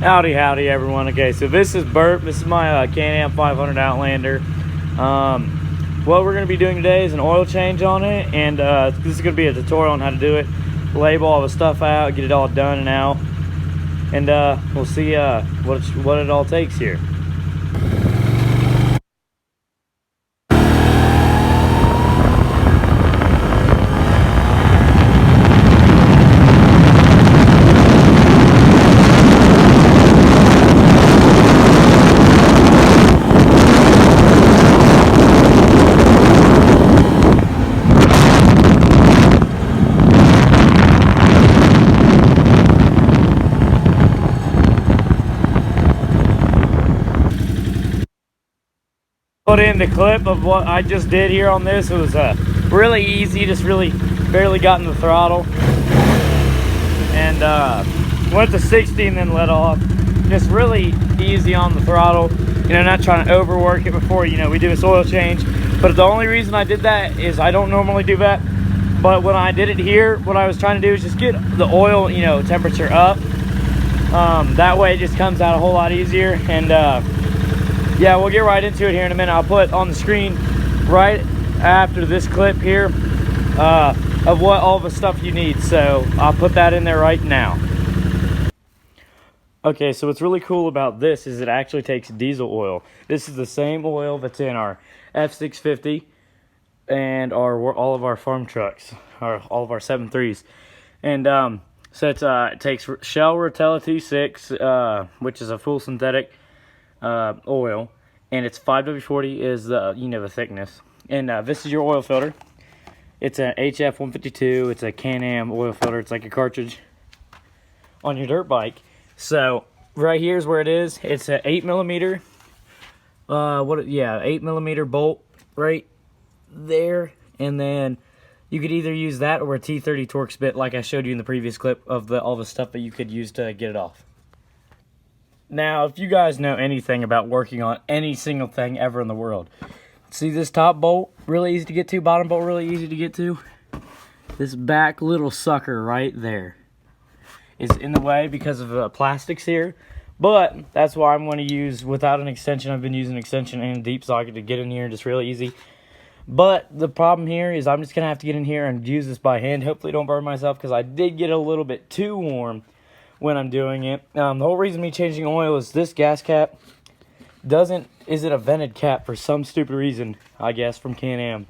Howdy everyone. Okay, so this is BURP. This is my Can-Am 500 Outlander. What we're going to be doing today is an oil change on it, and this is going to be a tutorial on how to do it. Label all the stuff out, get it all done and out, and we'll see what it all takes here. Put in the clip of what I just did here on this. It was really easy, just really barely got in the throttle and went to 60 and then let off. Just really easy on the throttle, you know, not trying to overwork it before, you know, we do this oil change. But the only reason I did that is I don't normally do that, but when I did it here, what I was trying to do is just get the oil, you know, temperature up. That way it just comes out a whole lot easier. And yeah, we'll get right into it here in a minute. I'll put on the screen right after this clip here of what all the stuff you need. So I'll put that in there right now. Okay, so what's really cool about this is it actually takes diesel oil. This is the same oil that's in our F650 and all of our farm trucks, all of our 7.3s. And so it takes Shell Rotella T6, which is a full synthetic oil, and it's 5W40 is the, you know, the thickness. And this is your oil filter. It's an HF152. It's a Can-Am oil filter. It's like a cartridge on your dirt bike. So right here is where it is. It's an 8mm 8mm bolt right there, and then you could either use that or a T30 Torx bit like I showed you in the previous clip of all the stuff that you could use to get it off. Now, if you guys know anything about working on any single thing ever in the world, see this top bolt, really easy to get to, bottom bolt, really easy to get to. This back little sucker right there is in the way because of the plastics here, but that's why I'm going to use, without an extension, I've been using an extension and a deep socket to get in here, just really easy. But the problem here is I'm just going to have to get in here and use this by hand. Hopefully don't burn myself, because I did get a little bit too warm when I'm doing it. The whole reason me changing oil is this gas cap isn't a vented cap for some stupid reason, I guess, from Can-Am.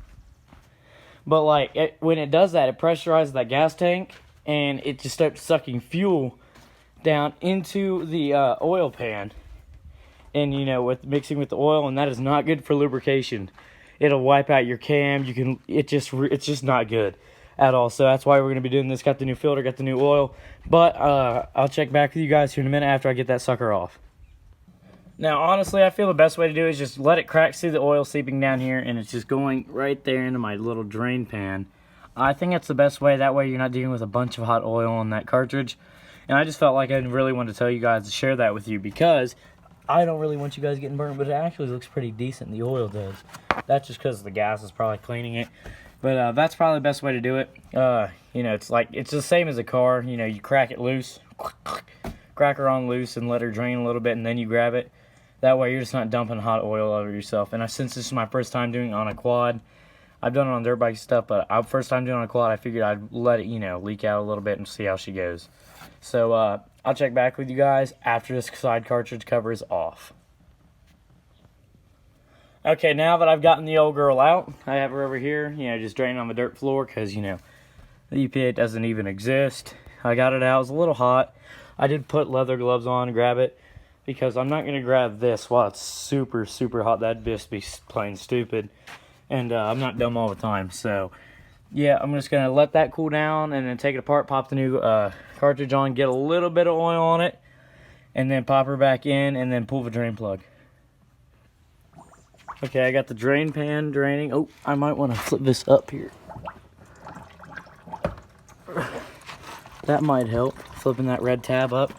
But like when it does that, it pressurizes that gas tank and it just starts sucking fuel down into the oil pan, and you know, with mixing with the oil, and that is not good for lubrication. It'll wipe out your cam. It's just not good at all. So that's why we're going to be doing this. Got the new filter, got the new oil. But I'll check back with you guys here in a minute after I get that sucker off. Now, honestly, I feel the best way to do it is just let it crack, see the oil seeping down here, and it's just going right there into my little drain pan. I think that's the best way. That way you're not dealing with a bunch of hot oil on that cartridge. And I just felt like I really wanted to tell you guys to share that with you, because I don't really want you guys getting burned, but it actually looks pretty decent. The oil does. That's just because the gas is probably cleaning it. But that's probably the best way to do it. You know, it's the same as a car. You know, you crack it loose, crack her on loose, and let her drain a little bit, and then you grab it. That way, you're just not dumping hot oil over yourself. And since this is my first time doing it on a quad, I've done it on dirt bike stuff, but first time doing it on a quad, I figured I'd let it, you know, leak out a little bit and see how she goes. So I'll check back with you guys after this side cartridge cover is off. Okay, now that I've gotten the old girl out, I have her over here, you know, just draining on the dirt floor, because, you know, the EPA doesn't even exist. I got it out. It was a little hot. I did put leather gloves on to grab it, because I'm not going to grab this while it's super, super hot. That'd just be plain stupid. And I'm not dumb all the time. So, yeah, I'm just going to let that cool down and then take it apart, pop the new cartridge on, get a little bit of oil on it, and then pop her back in and then pull the drain plug. Okay, I got the drain pan draining. Oh, I might want to flip this up here. That might help, flipping that red tab up.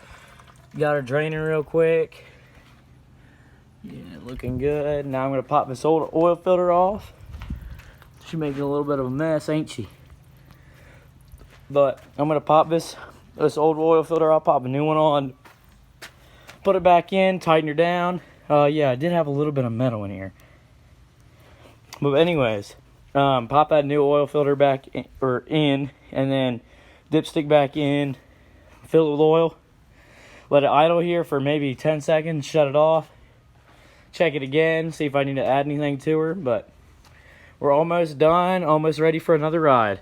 Got her draining real quick. Yeah, looking good. Now I'm going to pop this old oil filter off. She's making a little bit of a mess, ain't she? But I'm going to pop this old oil filter. I'll pop a new one on. Put it back in, tighten her down. Yeah, I did have a little bit of metal in here. But anyways, pop that new oil filter back in, and then dipstick back in, fill it with oil. Let it idle here for maybe 10 seconds, shut it off. Check it again, see if I need to add anything to her, but we're almost done, almost ready for another ride.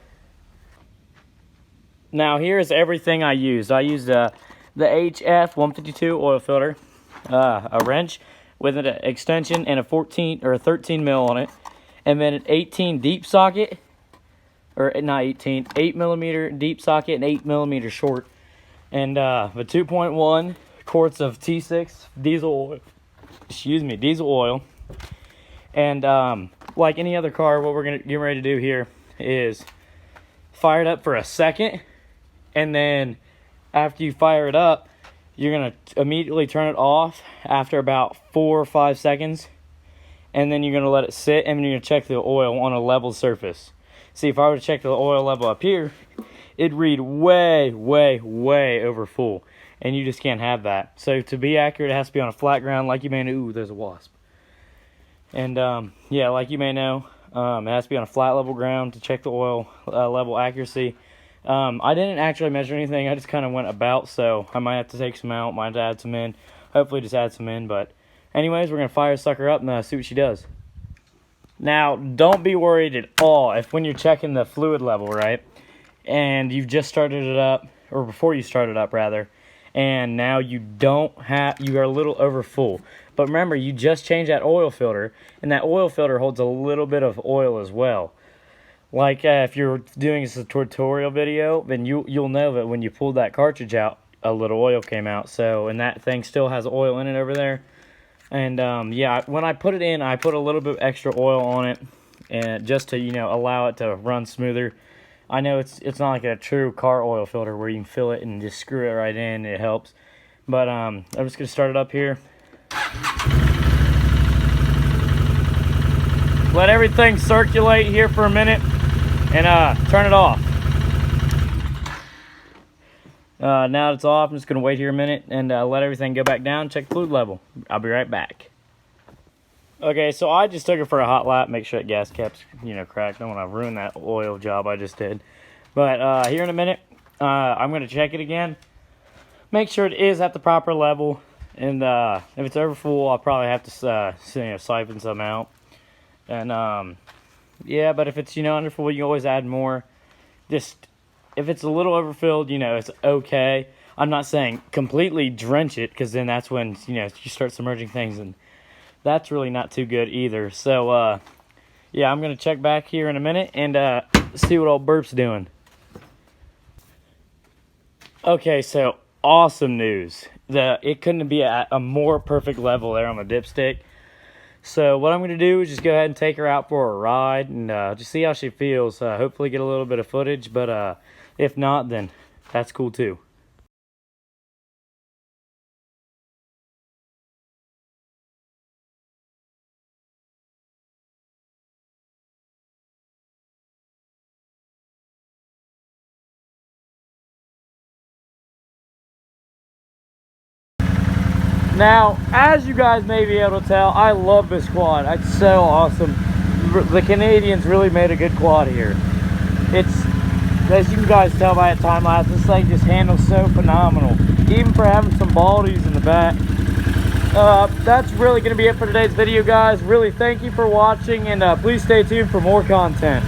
Now here's everything I used. I used the HF 152 oil filter, a wrench with an extension and a 14 or a 13 mil on it, and then an 18 deep socket, or not 18, 8 millimeter deep socket and 8 millimeter short, and the 2.1 quarts of T6 diesel oil. Diesel oil. And like any other car, what we're gonna get ready to do here is fire it up for a second, and then after you fire it up, you're gonna immediately turn it off after about 4 or 5 seconds, and then you're gonna let it sit, and then you're gonna check the oil on a level surface. See, if I were to check the oil level up here, it'd read way over full, and you just can't have that. So to be accurate, it has to be on a flat ground, like you may know. Ooh, there's a wasp. And yeah, like you may know, it has to be on a flat level ground to check the oil level accuracy. I didn't actually measure anything. I just kind of went about, so I might have to take some out, might have to add some in. Hopefully just add some in, but anyways, we're going to fire the sucker up and see what she does. Now, don't be worried at all if when you're checking the fluid level, right, and you've just started it up, or before you started up, rather, and now you are a little over full. But remember, you just changed that oil filter, and that oil filter holds a little bit of oil as well. Like if you're doing this as a tutorial video, then you'll know that when you pulled that cartridge out, a little oil came out. So, and that thing still has oil in it over there. And yeah, when I put it in, I put a little bit of extra oil on it, and just to allow it to run smoother. I know it's not like a true car oil filter where you can fill it and just screw it right in. It helps, but I'm just gonna start it up here. Let everything circulate here for a minute, and turn it off. Now that it's off, I'm just going to wait here a minute and let everything go back down, check fluid level. I'll be right back. Okay, so I just took it for a hot lap, make sure that gas cap's, cracked. I don't want to ruin that oil job I just did. But here in a minute, I'm going to check it again. Make sure it is at the proper level. And if it's over full, I'll probably have to siphon some out. And yeah, but if it's under full, you can always add more. Just if it's a little overfilled, it's okay. I'm not saying completely drench it, because then that's when you start submerging things, and that's really not too good either. So yeah, I'm gonna check back here in a minute and see what old Burp's doing. Okay, so awesome news. It couldn't be at a more perfect level there on the dipstick. So what I'm going to do is just go ahead and take her out for a ride and just see how she feels. Hopefully get a little bit of footage, but if not, then that's cool too. Now, as you guys may be able to tell, I love this quad. It's so awesome. The Canadians really made a good quad here. It's, as you guys tell by that time lapse, this thing just handles so phenomenal. Even for having some baldies in the back. That's really going to be it for today's video, guys. Really, thank you for watching, and please stay tuned for more content.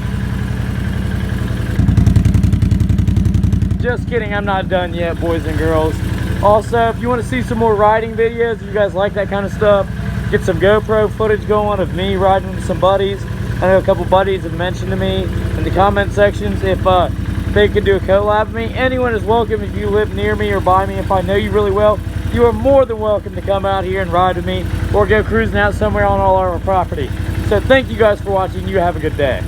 Just kidding, I'm not done yet, boys and girls. Also, if you want to see some more riding videos, if you guys like that kind of stuff, get some GoPro footage going of me riding with some buddies. I know a couple buddies have mentioned to me in the comment sections if they could do a collab with me. Anyone is welcome. If you live near me or by me, if I know you really well, you are more than welcome to come out here and ride with me, or go cruising out somewhere on all our property. So thank you guys for watching. You have a good day.